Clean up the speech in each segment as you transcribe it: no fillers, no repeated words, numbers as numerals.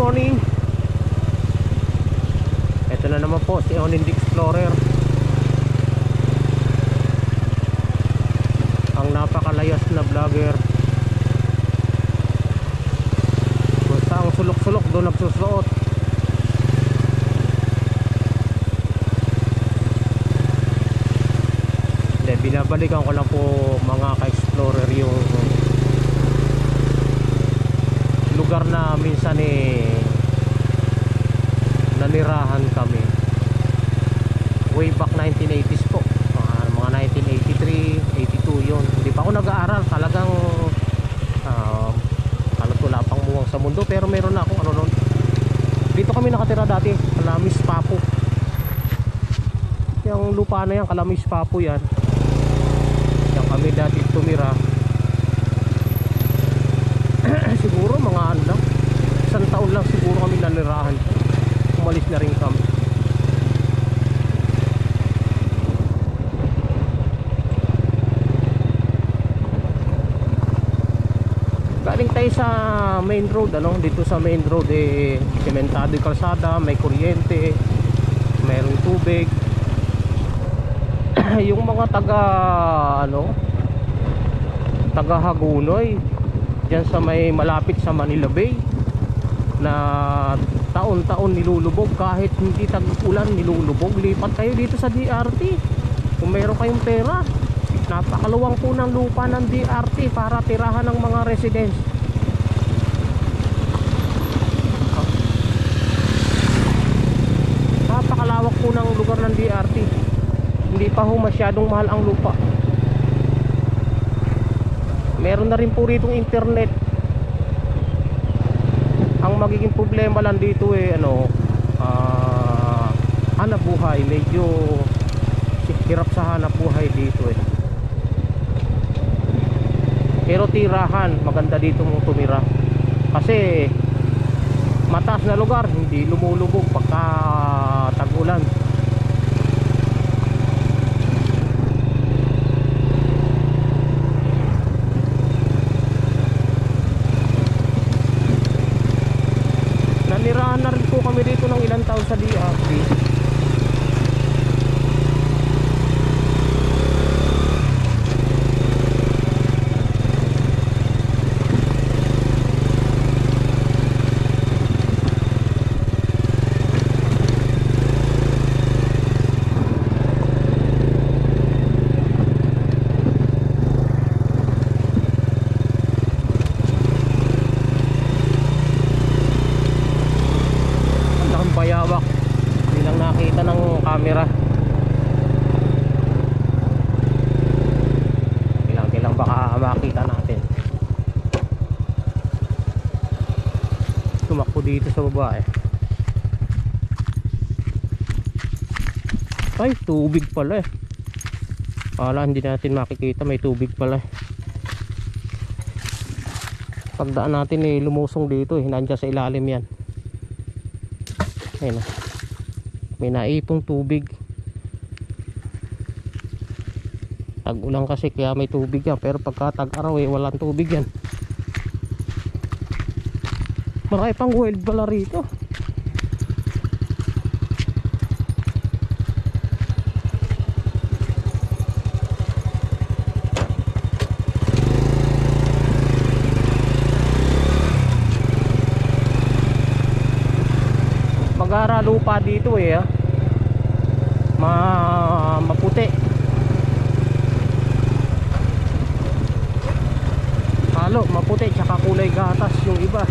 morning. Ito na naman po si Onin the Explorer, ang napakalayas na vlogger. Basta ang sulok-sulok doon nagsusuot. Hindi, binabalikan ko lang po mga ka-explorer yung lugar na minsan nanirahan kami way back 1980s po, mga 1983, 82 yun. Hindi pa ako nag-aaral, talagang wala pang muwang sa mundo, pero meron na akong ano nun. Dito kami nakatira dati, Kalamis Papo. Yung lupa na yan, Kalamis Papo yan. Yan kami dati tumira. Siguro mga ano lang, isang taon lang siguro kami nanirahan. Umalis na rin kami. Galing tayo sa main road, ano? Dito sa main road sementado yung kalsada, may kuryente, mayroong tubig. Yung mga taga Hagunoy diyan sa may malapit sa Manila Bay na taon-taon nilulubog, kahit hindi tag-ulan nilulubog. Lipat kayo dito sa DRT kung meron kayong pera. Napakaluwang po ng lupa ng DRT para tirahan ng mga residents. Napakalawak po ng lugar ng DRT. Hindi pa ho masyadong mahal ang lupa. Meron na rin po rito internet. Ang magiging problema lang dito hanap buhay. Medyo hirap sa hanap buhay dito Pero tirahan, maganda dito mong tumira. Kasi mataas na lugar, hindi lumulubog pagka tag-ulan. Nanirahan na rin po kami dito ng ilang taon sa DRT. Bayawak, hindi lang nakita ng camera. Kailang baka makita natin. Tumakbo dito sa baba Ay, tubig pala Kala hindi natin makikita, may tubig pala Pagdaan natin lumusong dito nandiyan sa ilalim yan. Ayun, may naipong tubig. Tag-ulan kasi kaya may tubig yan, pero pagka tag-araw walang tubig yan. Marami pang wild pala rito. Magara lupa dito maputi. Halo maputi tsaka kulay gatas yung iba.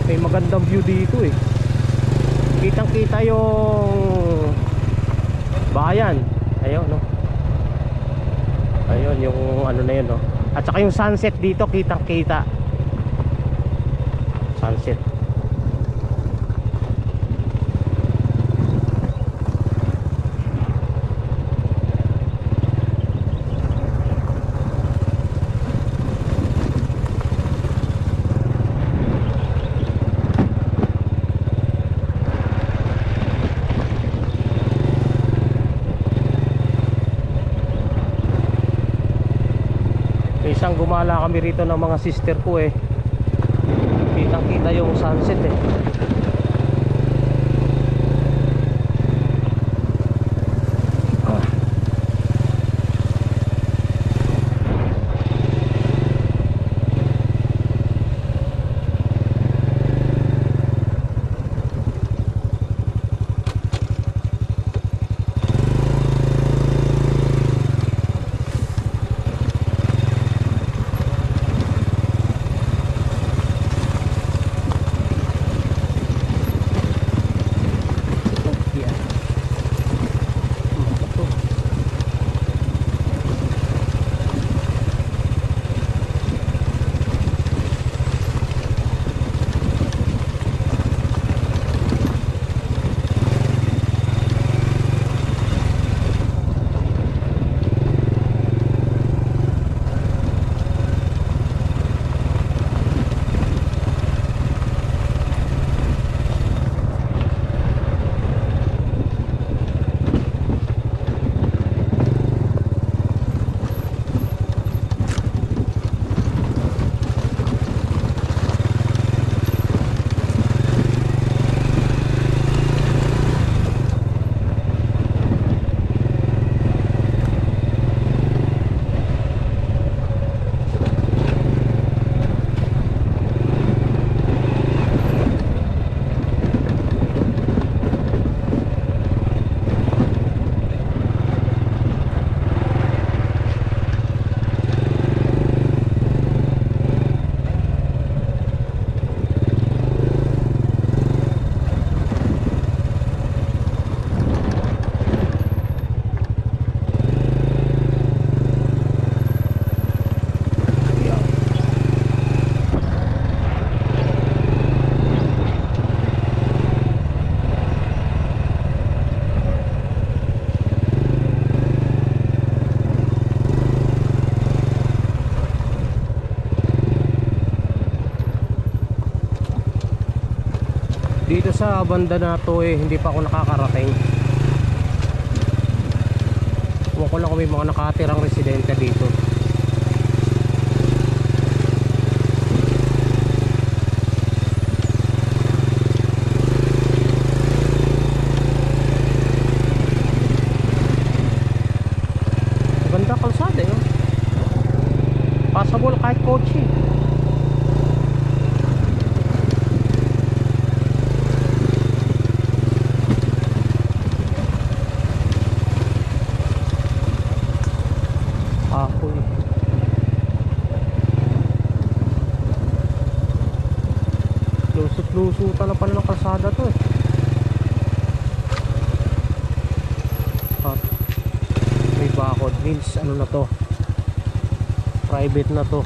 May magandang view dito Kitang kita yung bayan. Ayun ayun yung ano na yun At saka yung sunset dito kitang kita. Sunset. Isang gumala kami rito ng mga sister ko eh. Kitang kita yung sunset eh. Dito sa banda na to eh, hindi pa ako nakakarating. Huwag ko lang kung may mga nakatirang residente dito. Ganda kalsada eh. Passable kahit kotse. Lusot-lusutan na pala ng kalsada to eh. At may bakod, means ano na to, private na to.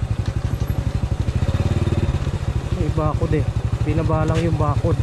May bakod eh, binabalang yung bakod.